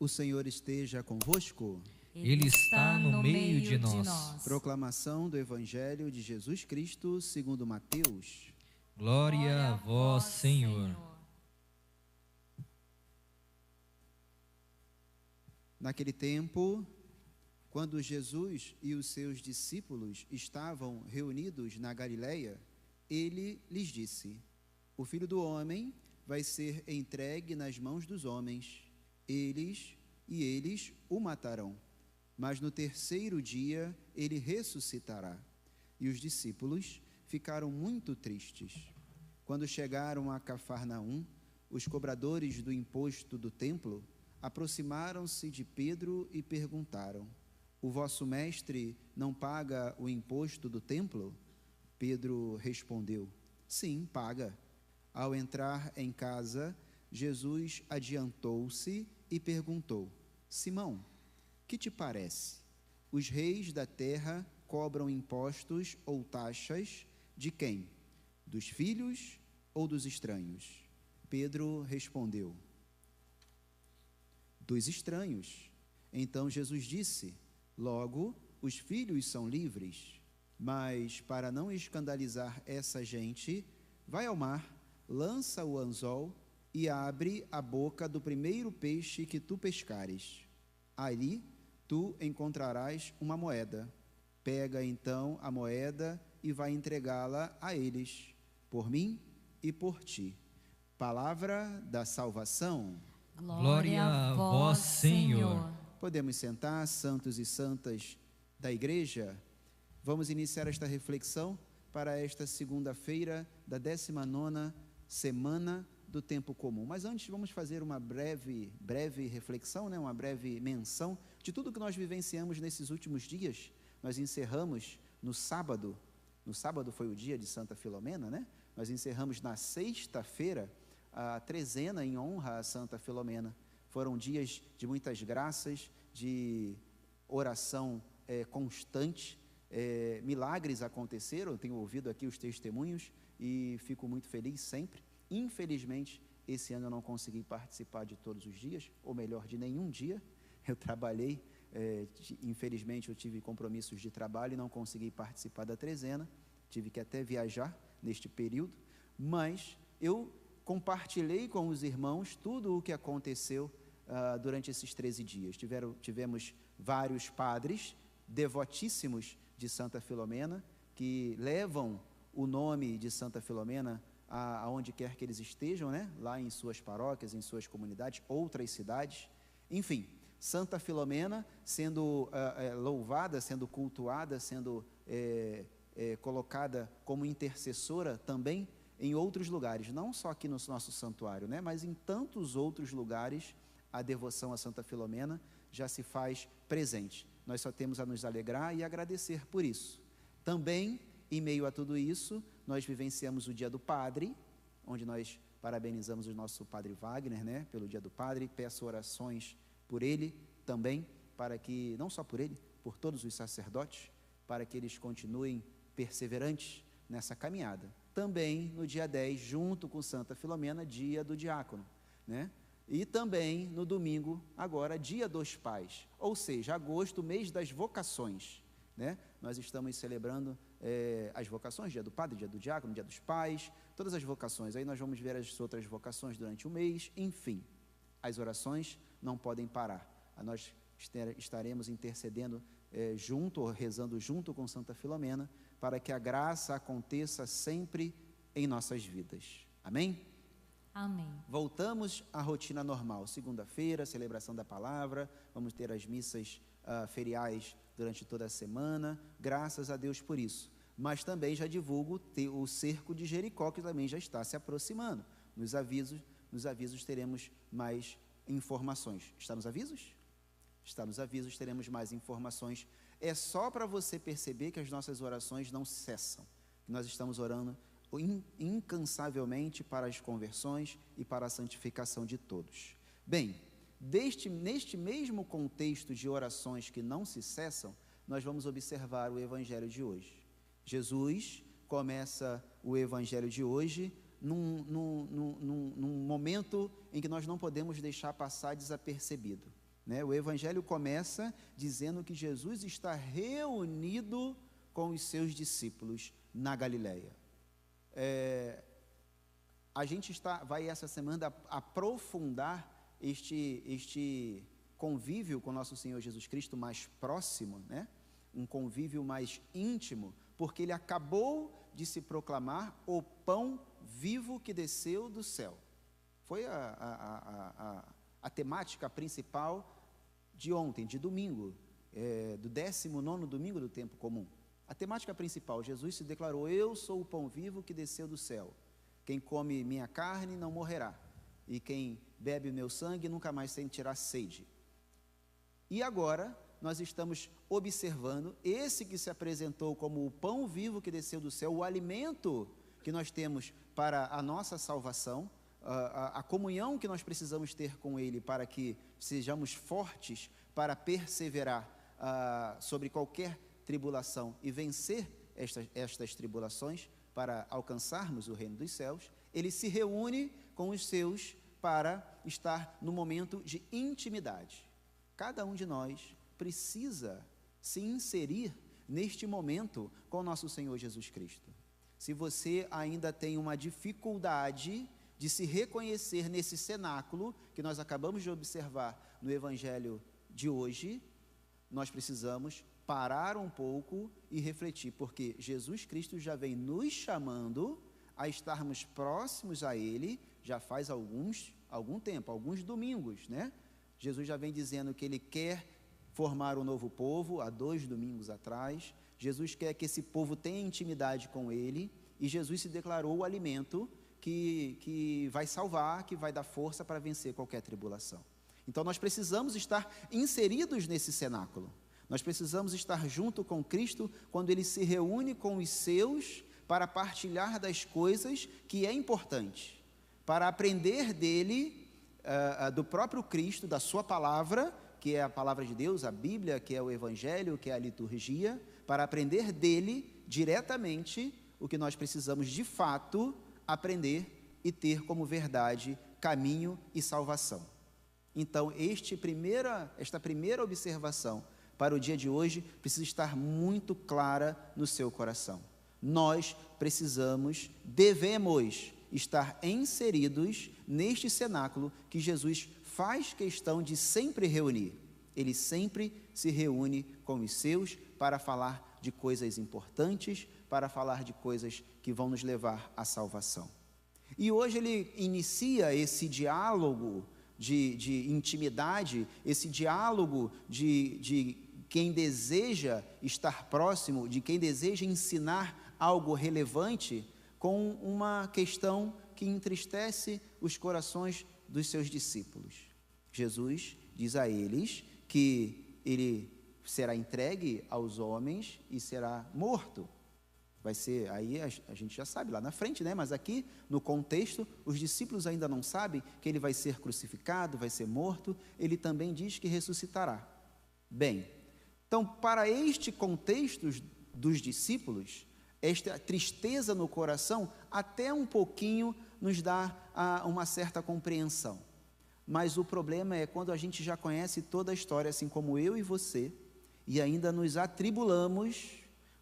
O Senhor esteja convosco. Ele está no meio de nós. Proclamação do Evangelho de Jesus Cristo segundo Mateus. Glória a vós, Senhor. Naquele tempo, quando Jesus e os seus discípulos estavam reunidos na Galileia, ele lhes disse: O Filho do Homem vai ser entregue nas mãos dos homens. Eles o matarão, mas no terceiro dia ele ressuscitará. E os discípulos ficaram muito tristes. Quando chegaram a Cafarnaum, os cobradores do imposto do templo aproximaram-se de Pedro e perguntaram: O vosso mestre não paga o imposto do templo? Pedro respondeu: Sim, paga. Ao entrar em casa, Jesus adiantou-se e perguntou: Simão, que te parece? Os reis da terra cobram impostos ou taxas de quem? Dos filhos ou dos estranhos? Pedro respondeu: Dos estranhos. Então Jesus disse: Logo, os filhos são livres. Mas, para não escandalizar essa gente, vai ao mar, lança o anzol e abre a boca do primeiro peixe que tu pescares. Ali tu encontrarás uma moeda. Pega então a moeda e vai entregá-la a eles, por mim e por ti. Palavra da salvação. Glória a vós, Senhor. Podemos sentar, santos e santas da igreja. Vamos iniciar esta reflexão para esta segunda-feira da 19ª semana do tempo comum. Mas antes vamos fazer uma breve reflexão, uma breve menção de tudo que nós vivenciamos nesses últimos dias. Nós encerramos no sábado foi o dia de Santa Filomena, Nós encerramos na sexta-feira a trezena em honra a Santa Filomena. Foram dias de muitas graças, de oração constante, milagres aconteceram. Eu tenho ouvido aqui os testemunhos e fico muito feliz sempre. Infelizmente, esse ano eu não consegui participar de todos os dias, ou melhor, de nenhum dia. Eu trabalhei, infelizmente eu tive compromissos de trabalho e não consegui participar da trezena, tive que até viajar neste período, mas eu compartilhei com os irmãos tudo o que aconteceu durante esses 13 dias. Tivemos vários padres devotíssimos de Santa Filomena, que levam o nome de Santa Filomena aonde quer que eles estejam, lá em suas paróquias, em suas comunidades, outras cidades. Enfim, Santa Filomena sendo louvada, sendo cultuada, sendo colocada como intercessora também em outros lugares, não só aqui no nosso santuário, mas em tantos outros lugares a devoção a Santa Filomena já se faz presente. Nós só temos a nos alegrar e agradecer por isso. Também, em meio a tudo isso, nós vivenciamos o Dia do Padre, onde nós parabenizamos o nosso Padre Wagner, pelo Dia do Padre. Peço orações por ele também, para que, não só por ele, por todos os sacerdotes, para que eles continuem perseverantes nessa caminhada. Também no dia 10, junto com Santa Filomena, dia do diácono, E também no domingo, agora, dia dos pais, ou seja, agosto, mês das vocações, Nós estamos celebrando as vocações, dia do padre, dia do diácono, dia dos pais, todas as vocações. Aí nós vamos ver as outras vocações durante o mês. Enfim, as orações não podem parar. Nós estaremos intercedendo rezando junto com Santa Filomena, para que a graça aconteça sempre em nossas vidas. Amém? Amém. Voltamos à rotina normal. Segunda-feira, celebração da palavra, vamos ter as missas feriais durante toda a semana, graças a Deus por isso. Mas também já divulgo o cerco de Jericó, que também já está se aproximando. Nos avisos teremos mais informações. Está nos avisos? Está nos avisos, teremos mais informações. É só para você perceber que as nossas orações não cessam, que nós estamos orando incansavelmente para as conversões e para a santificação de todos. Bem, neste mesmo contexto de orações que não se cessam, nós vamos observar o Evangelho de hoje. Jesus começa o Evangelho de hoje num momento em que nós não podemos deixar passar desapercebido. né? O Evangelho começa dizendo que Jesus está reunido com os seus discípulos na Galileia. A gente vai essa semana aprofundar este convívio com nosso Senhor Jesus Cristo mais próximo, né? Um convívio mais íntimo, porque ele acabou de se proclamar o pão vivo que desceu do céu. Foi a temática principal de ontem, de domingo, do 19º domingo do tempo comum. A temática principal, Jesus se declarou: eu sou o pão vivo que desceu do céu. Quem come minha carne não morrerá, e quem bebe o meu sangue nunca mais sentirá sede. E agora nós estamos observando esse que se apresentou como o pão vivo que desceu do céu, o alimento que nós temos para a nossa salvação, a comunhão que nós precisamos ter com Ele para que sejamos fortes para perseverar sobre qualquer tribulação e vencer estas tribulações para alcançarmos o reino dos céus. Ele se reúne com os seus para estar no momento de intimidade. Cada um de nós precisa se inserir neste momento com o nosso Senhor Jesus Cristo. Se você ainda tem uma dificuldade de se reconhecer nesse cenáculo que nós acabamos de observar no Evangelho de hoje, nós precisamos parar um pouco e refletir, porque Jesus Cristo já vem nos chamando a estarmos próximos a Ele, já faz algum tempo, alguns domingos, né? Jesus já vem dizendo que Ele quer formar um novo povo, há 2 domingos atrás. Jesus quer que esse povo tenha intimidade com Ele, e Jesus se declarou o alimento que vai salvar, que vai dar força para vencer qualquer tribulação. Então nós precisamos estar inseridos nesse cenáculo. Nós precisamos estar junto com Cristo quando Ele se reúne com os seus para partilhar das coisas que é importante, para aprender dele, do próprio Cristo, da sua palavra, que é a palavra de Deus, a Bíblia, que é o Evangelho, que é a liturgia, para aprender dele diretamente o que nós precisamos de fato aprender e ter como verdade, caminho e salvação. Então, esta primeira observação para o dia de hoje precisa estar muito clara no seu coração. Nós devemos estar inseridos neste cenáculo que Jesus faz questão de sempre reunir. Ele sempre se reúne com os seus para falar de coisas importantes, para falar de coisas que vão nos levar à salvação. E hoje ele inicia esse diálogo de intimidade, esse diálogo de quem deseja estar próximo, de quem deseja ensinar algo relevante, com uma questão que entristece os corações dos seus discípulos. Jesus diz a eles que ele será entregue aos homens e será morto. Vai ser, aí a gente já sabe lá na frente, né? Mas aqui no contexto, os discípulos ainda não sabem que ele vai ser crucificado, vai ser morto. Ele também diz que ressuscitará. Bem, então para este contexto dos discípulos, esta tristeza no coração até um pouquinho nos dá uma certa compreensão. Mas o problema é quando a gente já conhece toda a história, assim como eu e você, e ainda nos atribulamos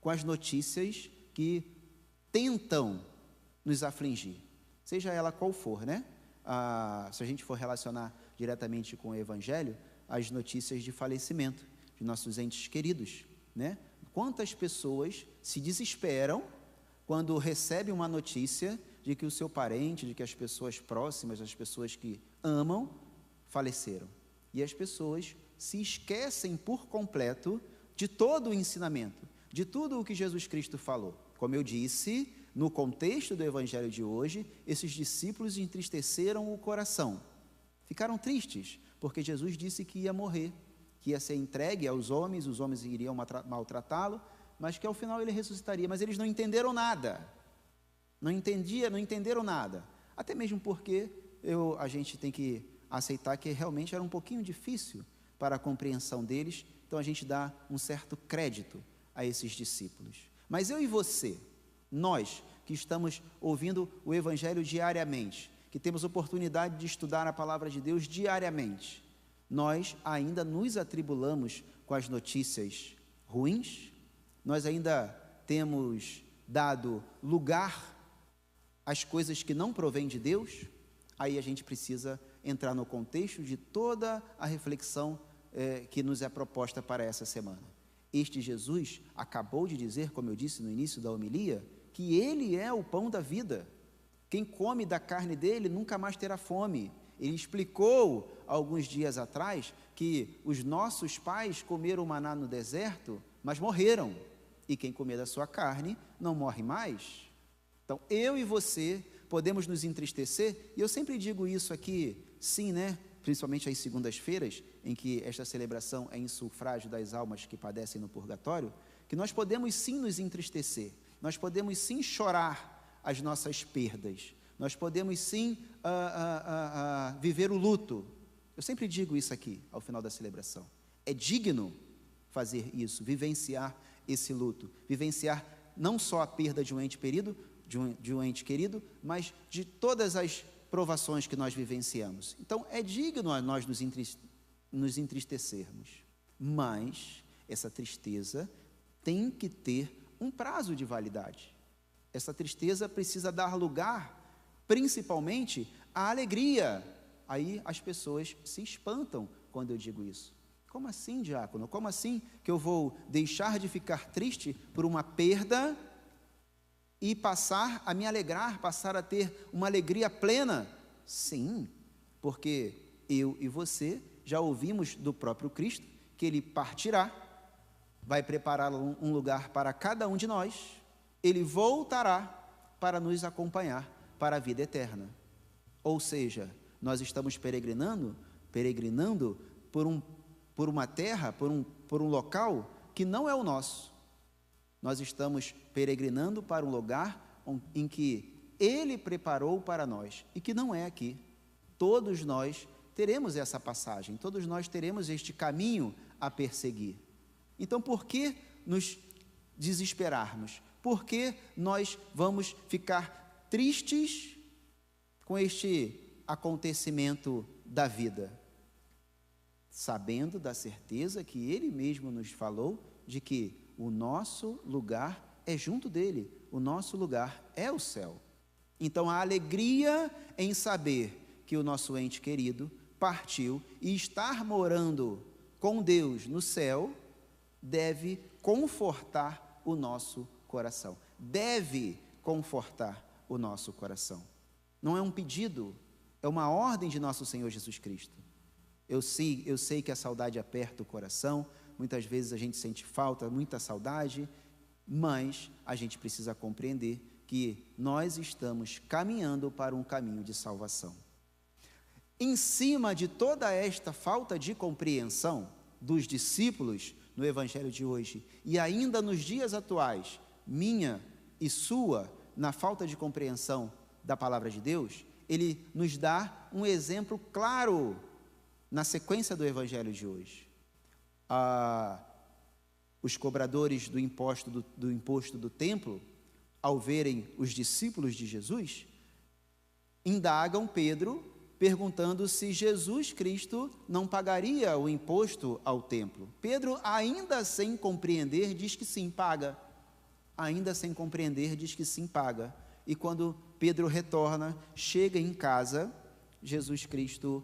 com as notícias que tentam nos afligir, seja ela qual for, né? Se a gente for relacionar diretamente com o Evangelho, as notícias de falecimento de nossos entes queridos, né? Quantas pessoas se desesperam quando recebem uma notícia de que o seu parente, de que as pessoas próximas, as pessoas que amam, faleceram. E as pessoas se esquecem por completo de todo o ensinamento, de tudo o que Jesus Cristo falou. Como eu disse, no contexto do Evangelho de hoje, esses discípulos entristeceram o coração. Ficaram tristes, porque Jesus disse que ia morrer, que ia ser entregue aos homens, os homens iriam maltratá-lo, mas que ao final ele ressuscitaria. Mas eles não entenderam nada. Não entenderam nada. Até mesmo porque a gente tem que aceitar que realmente era um pouquinho difícil para a compreensão deles, então a gente dá um certo crédito a esses discípulos. Mas eu e você, nós que estamos ouvindo o Evangelho diariamente, que temos oportunidade de estudar a palavra de Deus diariamente, nós ainda nos atribulamos com as notícias ruins, nós ainda temos dado lugar às coisas que não provêm de Deus. Aí a gente precisa entrar no contexto de toda a reflexão que nos é proposta para essa semana. Este Jesus acabou de dizer, como eu disse no início da homilia, que Ele é o pão da vida. Quem come da carne dele nunca mais terá fome. Ele explicou alguns dias atrás que os nossos pais comeram maná no deserto, mas morreram. E quem comer da sua carne não morre mais. Então, eu e você podemos nos entristecer, e eu sempre digo isso aqui, sim, né? Principalmente às segundas-feiras, em que esta celebração é em sufrágio das almas que padecem no purgatório, que nós podemos sim nos entristecer, nós podemos sim chorar as nossas perdas, nós podemos sim viver o luto. Eu sempre digo isso aqui, ao final da celebração. É digno fazer isso, vivenciar esse luto, vivenciar não só a perda de um ente querido, mas de todas as provações que nós vivenciamos. Então, é digno a nós nos entristecermos, mas essa tristeza tem que ter um prazo de validade. Essa tristeza precisa dar lugar, principalmente, à alegria. Aí as pessoas se espantam quando eu digo isso. Como assim, diácono? Como assim que eu vou deixar de ficar triste por uma perda e passar a me alegrar, passar a ter uma alegria plena? Sim, porque eu e você já ouvimos do próprio Cristo que Ele partirá, vai preparar um lugar para cada um de nós, Ele voltará para nos acompanhar para a vida eterna. Ou seja, nós estamos peregrinando por uma terra, por um local que não é o nosso. Nós estamos peregrinando para um lugar em que Ele preparou para nós e que não é aqui. Todos nós teremos essa passagem, todos nós teremos este caminho a perseguir. Então, por que nos desesperarmos? Por que nós vamos ficar tristes com este acontecimento da vida? Sabendo da certeza que Ele mesmo nos falou de que o nosso lugar é junto dele, o nosso lugar é o céu. Então, a alegria em saber que o nosso ente querido partiu e estar morando com Deus no céu deve confortar o nosso coração. Deve confortar o nosso coração. Não é um pedido, é uma ordem de nosso Senhor Jesus Cristo. Eu sei que a saudade aperta o coração, muitas vezes a gente sente falta, muita saudade, mas a gente precisa compreender que nós estamos caminhando para um caminho de salvação. Em cima de toda esta falta de compreensão dos discípulos no Evangelho de hoje, e ainda nos dias atuais, minha e sua, na falta de compreensão da palavra de Deus, ele nos dá um exemplo claro na sequência do Evangelho de hoje. Os cobradores do imposto do templo, ao verem os discípulos de Jesus, indagam Pedro, perguntando se Jesus Cristo não pagaria o imposto ao templo. Pedro, ainda sem compreender, diz que sim, paga. Ainda sem compreender, diz que sim, paga. E quando Pedro retorna, chega em casa, Jesus Cristo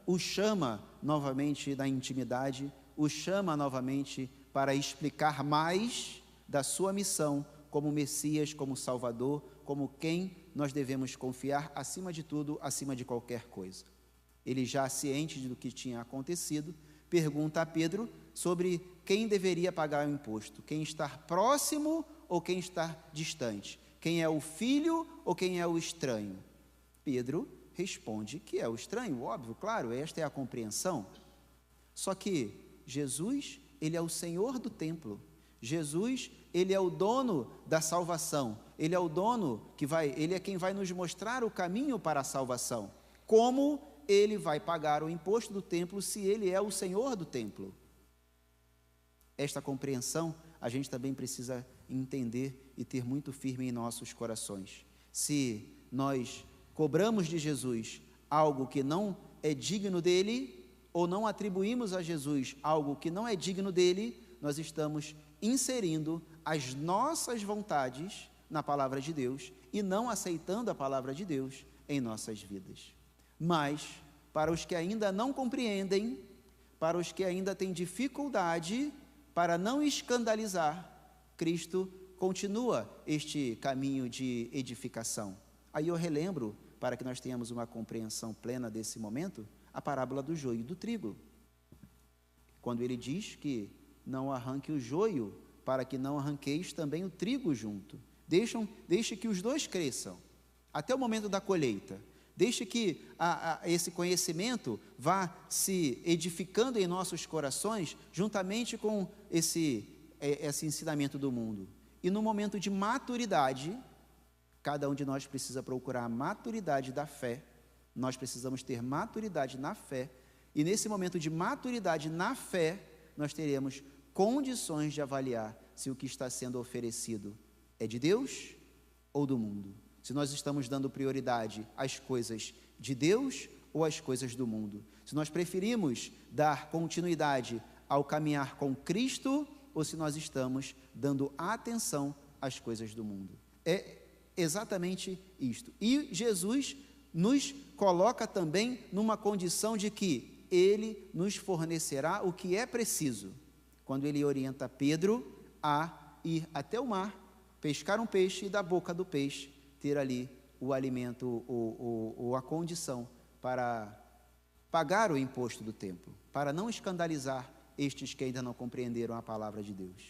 o chama novamente da intimidade, o chama novamente para explicar mais da sua missão como Messias, como Salvador, como quem nós devemos confiar acima de tudo, acima de qualquer coisa. Ele, já ciente do que tinha acontecido, pergunta a Pedro sobre quem deveria pagar o imposto, quem está próximo ou quem está distante, quem é o filho ou quem é o estranho. Pedro responde que é o estranho, óbvio, claro, esta é a compreensão. Só que Jesus, Ele é o Senhor do templo. Jesus, Ele é o dono da salvação. Ele é o dono Ele é quem vai nos mostrar o caminho para a salvação. Como Ele vai pagar o imposto do templo se Ele é o Senhor do templo? Esta compreensão a gente também precisa entender e ter muito firme em nossos corações. Se nós cobramos de Jesus algo que não é digno dele, ou não atribuímos a Jesus algo que não é digno dele, nós estamos inserindo as nossas vontades na palavra de Deus e não aceitando a palavra de Deus em nossas vidas. Mas, para os que ainda não compreendem, para os que ainda têm dificuldade, para não escandalizar, Cristo continua este caminho de edificação. Aí eu relembro, para que nós tenhamos uma compreensão plena desse momento, a parábola do joio e do trigo. Quando ele diz que não arranque o joio, para que não arranqueis também o trigo junto. Deixe que os dois cresçam, até o momento da colheita. Deixe que esse conhecimento vá se edificando em nossos corações, juntamente com esse ensinamento do mundo. E no momento de maturidade, cada um de nós precisa procurar a maturidade da fé. Nós precisamos ter maturidade na fé. E nesse momento de maturidade na fé, nós teremos condições de avaliar se o que está sendo oferecido é de Deus ou do mundo. Se nós estamos dando prioridade às coisas de Deus ou às coisas do mundo. Se nós preferimos dar continuidade ao caminhar com Cristo ou se nós estamos dando atenção às coisas do mundo. É exatamente isto. E Jesus nos coloca também numa condição de que Ele nos fornecerá o que é preciso. Quando Ele orienta Pedro a ir até o mar, pescar um peixe e da boca do peixe ter ali o alimento ou a condição para pagar o imposto do templo, para não escandalizar estes que ainda não compreenderam a palavra de Deus.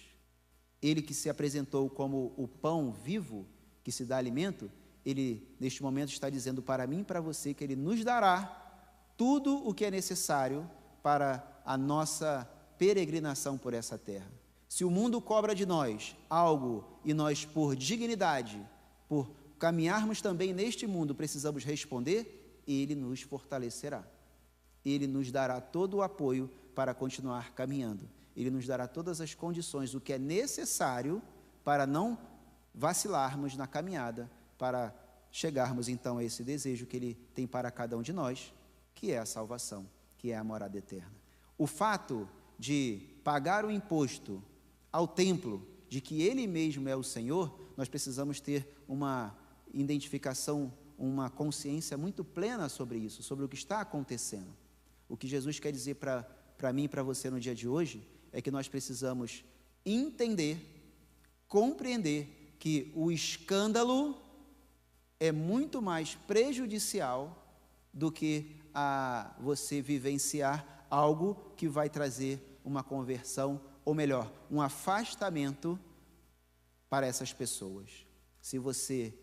Ele que se apresentou como o pão vivo, que se dá alimento, Ele neste momento está dizendo para mim e para você que Ele nos dará tudo o que é necessário para a nossa peregrinação por essa terra. Se o mundo cobra de nós algo e nós, por dignidade, por caminharmos também neste mundo, precisamos responder, Ele nos fortalecerá. Ele nos dará todo o apoio para continuar caminhando. Ele nos dará todas as condições, o que é necessário para não vacilarmos na caminhada, para chegarmos então a esse desejo que Ele tem para cada um de nós, que é a salvação, que é a morada eterna. O fato de pagar o imposto ao templo, de que Ele mesmo é o Senhor, nós precisamos ter uma identificação, uma consciência muito plena sobre isso, sobre o que está acontecendo. O que Jesus quer dizer para mim e para você no dia de hoje é que nós precisamos entender, compreender que o escândalo é muito mais prejudicial do que a você vivenciar algo que vai trazer uma conversão, ou melhor, um afastamento para essas pessoas. Se você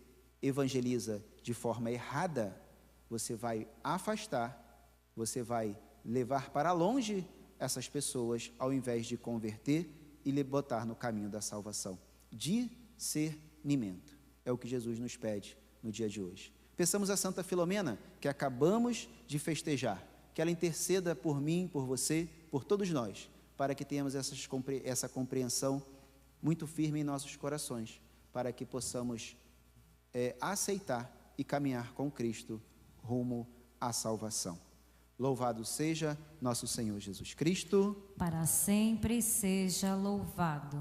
evangeliza de forma errada, você vai afastar, você vai levar para longe essas pessoas, ao invés de converter e lhe botar no caminho da salvação. Discernimento é o que Jesus nos pede no dia de hoje. Peçamos a Santa Filomena, que acabamos de festejar, que ela interceda por mim, por você, por todos nós, para que tenhamos essa compreensão muito firme em nossos corações, para que possamos aceitar e caminhar com Cristo rumo à salvação. Louvado seja nosso Senhor Jesus Cristo. Para sempre seja louvado.